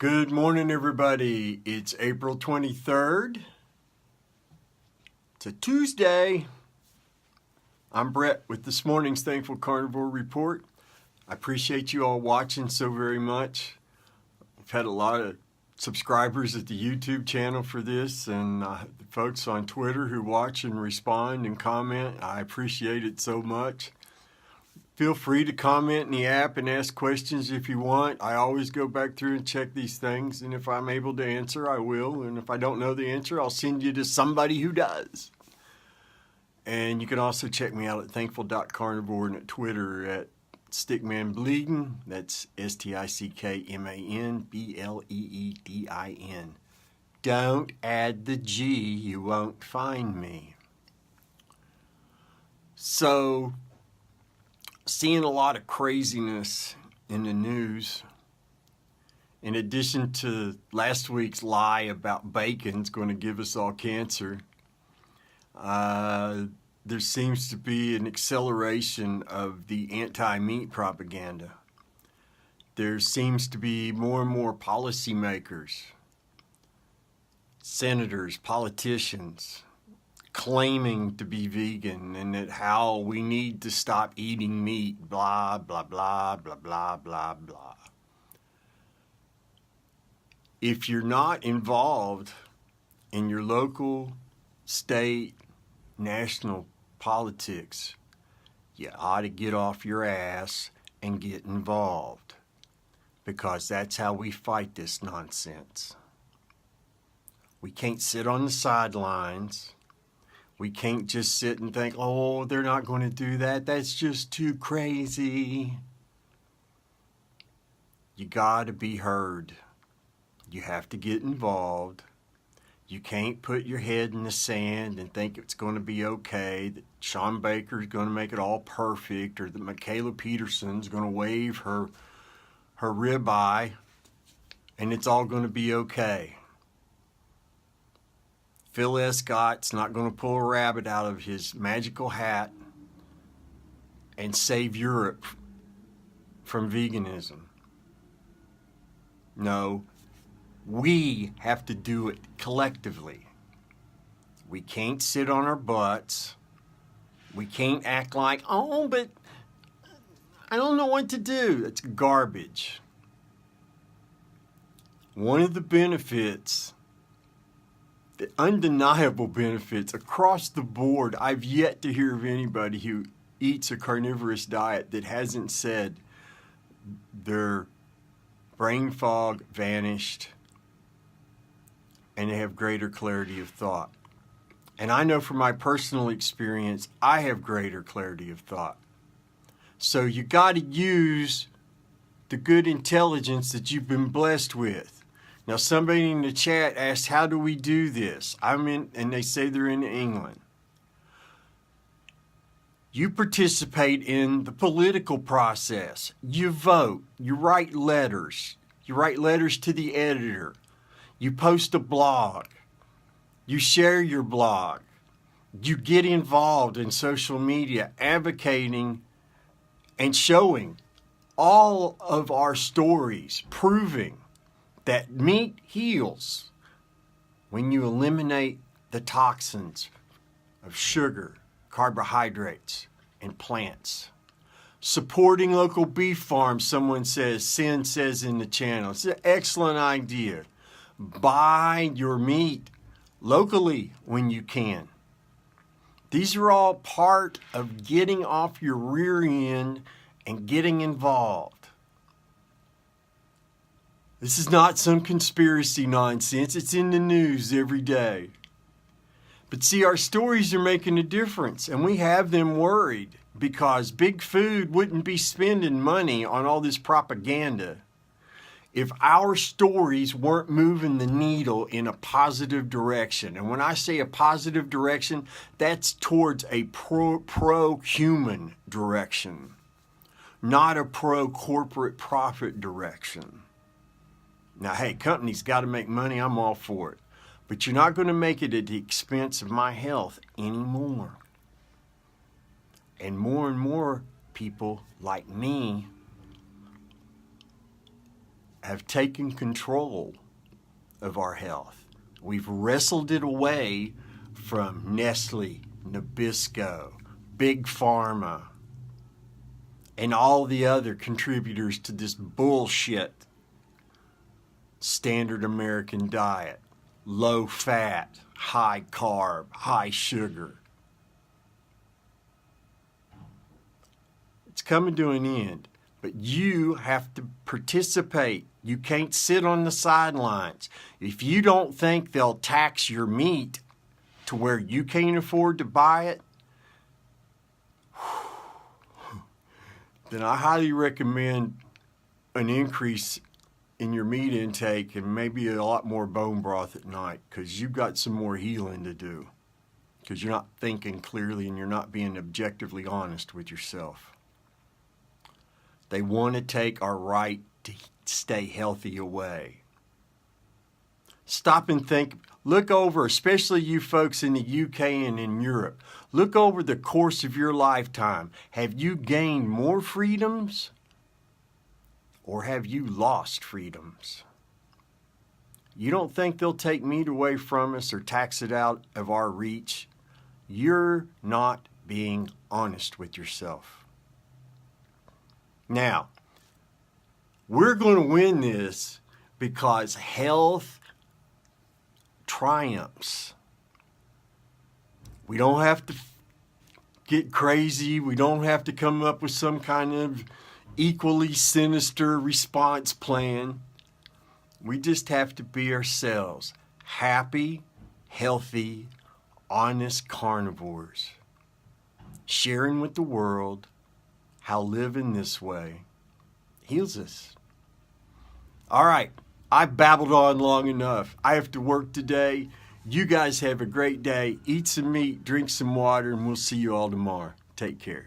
Good morning, everybody. It's April 23rd. It's a Tuesday. I'm Brett with this morning's Thankful Carnivore Report. I appreciate you all watching so very much. I've had a lot of subscribers at the YouTube channel for this, and folks on Twitter who watch and respond and comment. I appreciate it so much. Feel free to comment in the app and ask questions if you want. I always go back through and check these things, and if I'm able to answer, I will. And if I don't know the answer, I'll send you to somebody who does. And you can also check me out at thankful.carnivore and at Twitter at stickmanbleedin. That's stickmanbleedin. Don't add the G, you won't find me. So, seeing a lot of craziness in the news. In addition to last week's lie about bacon's going to give us all cancer, there seems to be an acceleration of the anti-meat propaganda. There seems to be more and more policymakers, senators, politicians, claiming to be vegan and that how we need to stop eating meat, blah, blah, blah, blah, blah, blah, blah. If you're not involved in your local, state, national politics, you ought to get off your ass and get involved, because that's how we fight this nonsense. We can't sit on the sidelines. We can't just sit and think, oh, they're not going to do that. That's just too crazy. You got to be heard. You have to get involved. You can't put your head in the sand and think it's going to be okay, that Sean Baker's going to make it all perfect, or that Michaela Peterson's going to wave her ribeye and it's all going to be okay. Phil Escott's not going to pull a rabbit out of his magical hat and save Europe from veganism. No, we have to do it collectively. We can't sit on our butts. We can't act like, oh, but I don't know what to do. That's garbage. One of the benefits, the undeniable benefits across the board, I've yet to hear of anybody who eats a carnivorous diet that hasn't said their brain fog vanished and they have greater clarity of thought. And I know from my personal experience, I have greater clarity of thought. So you got to use the good intelligence that you've been blessed with. Now, somebody in the chat asked, how do we do this? And they say they're in England. You participate in the political process. You vote. You write letters. You write letters to the editor. You post a blog. You share your blog. You get involved in social media, advocating and showing all of our stories, proving that meat heals when you eliminate the toxins of sugar, carbohydrates, and plants. Supporting local beef farms, someone says, Sin says in the channel. It's an excellent idea. Buy your meat locally when you can. These are all part of getting off your rear end and getting involved. This is not some conspiracy nonsense. It's in the news every day. But see, our stories are making a difference, and we have them worried because big food wouldn't be spending money on all this propaganda if our stories weren't moving the needle in a positive direction. And when I say a positive direction, that's towards a pro-human direction, not a pro-corporate profit direction. Now, hey, companies got to make money. I'm all for it. But you're not going to make it at the expense of my health anymore. And more people like me have taken control of our health. We've wrestled it away from Nestle, Nabisco, Big Pharma, and all the other contributors to this bullshit standard American diet. Low fat, high carb, high sugar. It's coming to an end, but you have to participate. You can't sit on the sidelines. If you don't think they'll tax your meat to where you can't afford to buy it, then I highly recommend an increase in your meat intake and maybe a lot more bone broth at night, because you've got some more healing to do, because you're not thinking clearly and you're not being objectively honest with yourself. They want to take our right to stay healthy away. Stop and think. Look over, especially you folks in the UK and in Europe, look over the course of your lifetime. Have you gained more freedoms or have you lost freedoms? You don't think they'll take meat away from us or tax it out of our reach? You're not being honest with yourself. Now, we're going to win this because health triumphs. We don't have to get crazy. We don't have to come up with some kind of equally sinister response plan. We just have to be ourselves. Happy, healthy, honest carnivores. Sharing with the world how living this way heals us. All right. I babbled on long enough. I have to work today. You guys have a great day. Eat some meat, drink some water, and we'll see you all tomorrow. Take care.